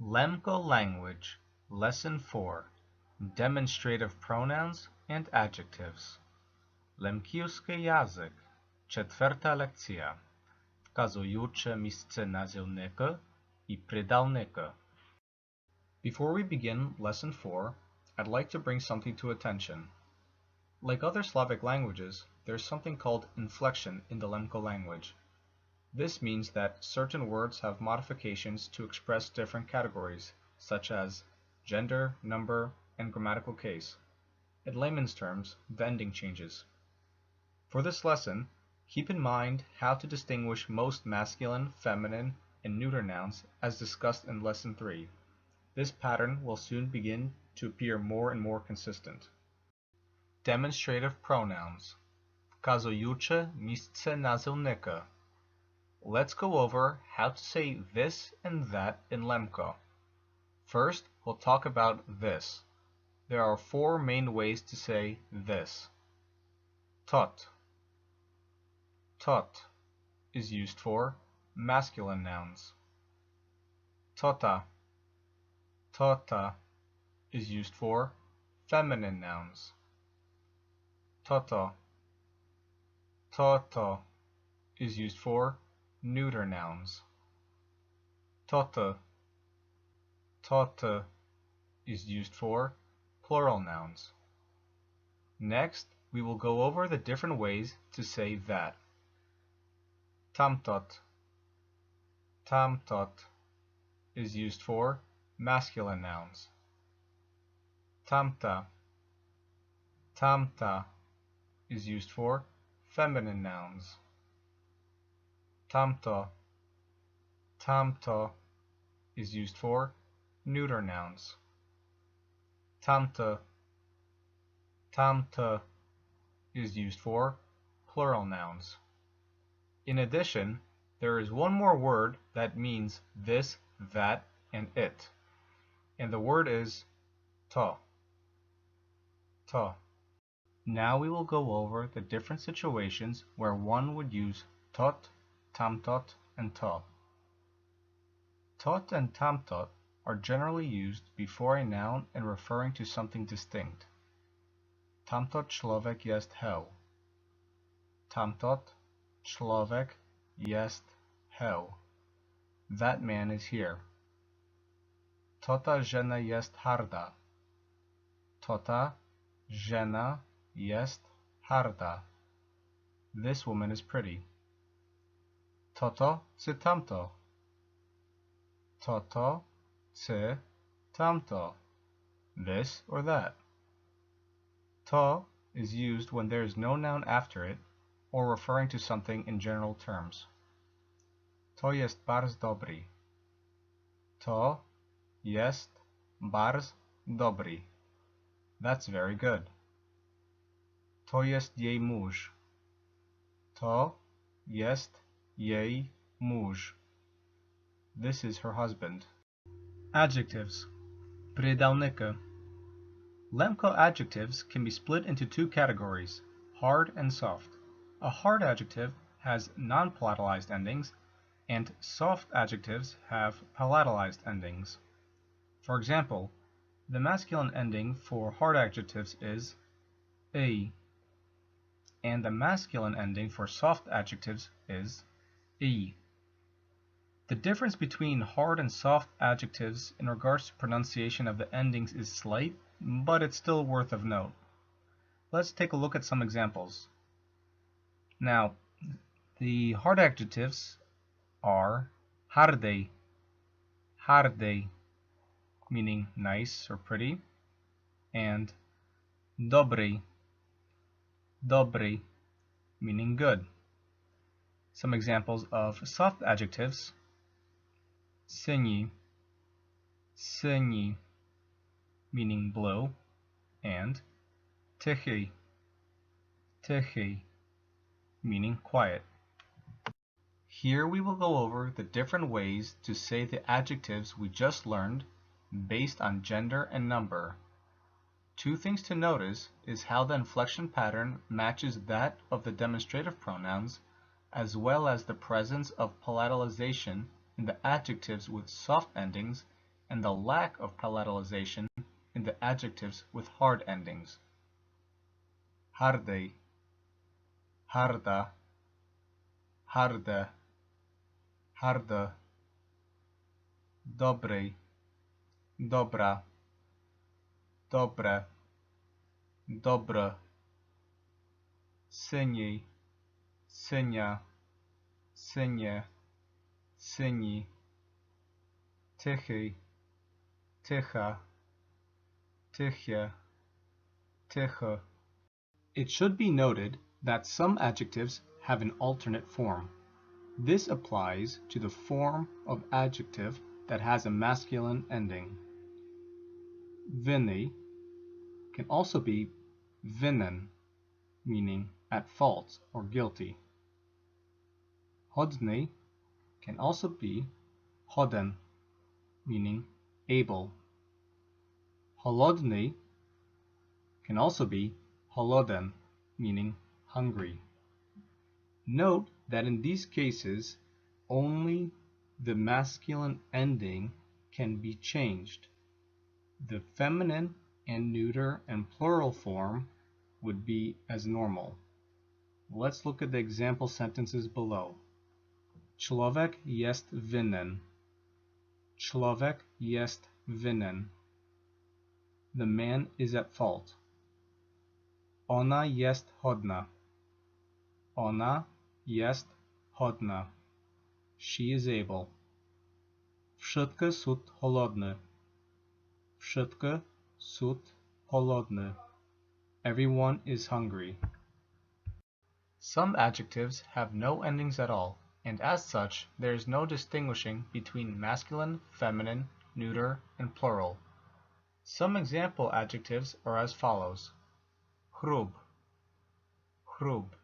Lemko Language, Lesson 4, Demonstrative Pronouns and Adjectives. Lemkівський язик, четверта лекція, вказуюче місце називника і придавника. Before we begin Lesson 4, I'd like to bring something to attention. Like other Slavic languages, there's something called inflection in the Lemko language. This means that certain words have modifications to express different categories, such as gender, number, and grammatical case. In layman's terms, the ending changes. For this lesson, keep in mind how to distinguish most masculine, feminine, and neuter nouns as discussed in Lesson 3. This pattern will soon begin to appear more and more consistent. Demonstrative pronouns. Вказуюче місце називника. Let's go over how to say this and that in Lemko. First, we'll talk about this. There are 4 main ways to say this. Tot. Tot is used for masculine nouns. Tota. Tota is used for feminine nouns. Toto. Toto is used for neuter nouns. Tota. Tota is used for plural nouns. Next, we will go over the different ways to say that. Tamtot. Tamtot is used for masculine nouns. Tamta. Tamta is used for feminine nouns. Tamto. Tamto is used for neuter nouns. Tamta. Tamta is used for plural nouns. In addition, there is one more word that means this, that, and it. And the word is to. To. Now we will go over the different situations where one would use tot, tamtot, and to. Tot and tamtot are generally used before a noun and referring to something distinct. Tamtot człowiek jest heł. Tamtot człowiek jest heł. That man is here. Tota żena jest harda. Tota żena jest harda. This woman is pretty. Toto czy tamto? Toto czy tamto? This or that. To is used when there is no noun after it or referring to something in general terms. To jest bardzo dobry. To jest bardzo dobry. That's very good. To jest jej mąż. To jest jej mąż. This is her husband. Adjectives. Придавники. Lemko adjectives can be split into 2 categories, hard and soft. A hard adjective has non-palatalized endings, and soft adjectives have palatalized endings. For example, the masculine ending for hard adjectives is a, and the masculine ending for soft adjectives is e. The difference between hard and soft adjectives in regards to pronunciation of the endings is slight, but it's still worth of note. Let's take a look at some examples. Now, the hard adjectives are harde, harde, meaning nice or pretty, and dobry, dobry, meaning good. Some examples of soft adjectives: syni, syni, meaning blue, and tichy, tichy, meaning quiet. Here we will go over the different ways to say the adjectives we just learned based on gender and number. 2 things to notice is how the inflection pattern matches that of the demonstrative pronouns, as well as the presence of palatalization in the adjectives with soft endings and the lack of palatalization in the adjectives with hard endings. Hardej, harda, harde, harde, dobrej, dobra, dobre, dobro, syniej, synia, synie, syni, tychy, tycha, tychie, tycho. It should be noted that some adjectives have an alternate form. This applies to the form of adjective that has a masculine ending. Vinny can also be vinnen, meaning at fault or guilty. Hodny can also be hoden, meaning able. Holodny can also be holoden, meaning hungry. Note that in these cases, only the masculine ending can be changed. The feminine and neuter and plural form would be as normal. Let's look at the example sentences below. Człowiek jest winien. Człowiek jest winien. The man is at fault. Ona jest hodna. Ona jest hodna. She is able. Wszyscy są holodne. Wszyscy są holodne. Everyone is hungry. Some adjectives have no endings at all, and as such, there is no distinguishing between masculine, feminine, neuter, and plural. Some example adjectives are as follows. Hrub, hrub,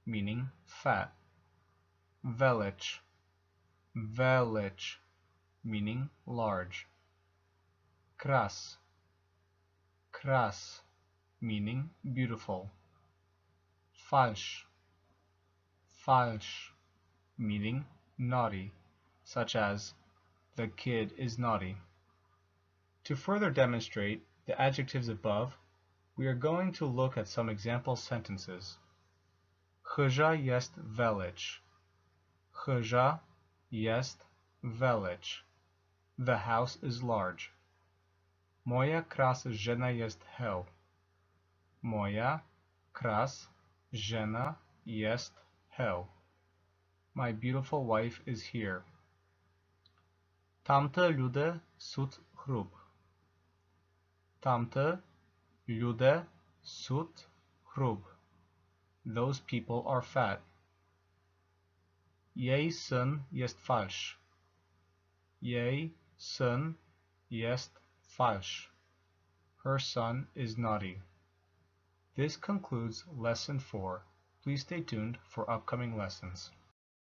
meaning fat. Velich, velich, meaning large. Kras, kras, meaning beautiful. Falsch, falsch, meaning naughty, such as the kid is naughty. To further demonstrate the adjectives above, we are going to look at some example sentences. Chyża jest velich. Chyża jest velich. The house is large. Moja kras żena jest hell. Moja kras żena jest hell. My beautiful wife is here. Tamte ludzie są chrub. Tamte ludzie są chrub. Those people are fat. Jej syn jest falsch. Jej syn jest falsch. Her son is naughty. This concludes Lesson 4. Please stay tuned for upcoming lessons.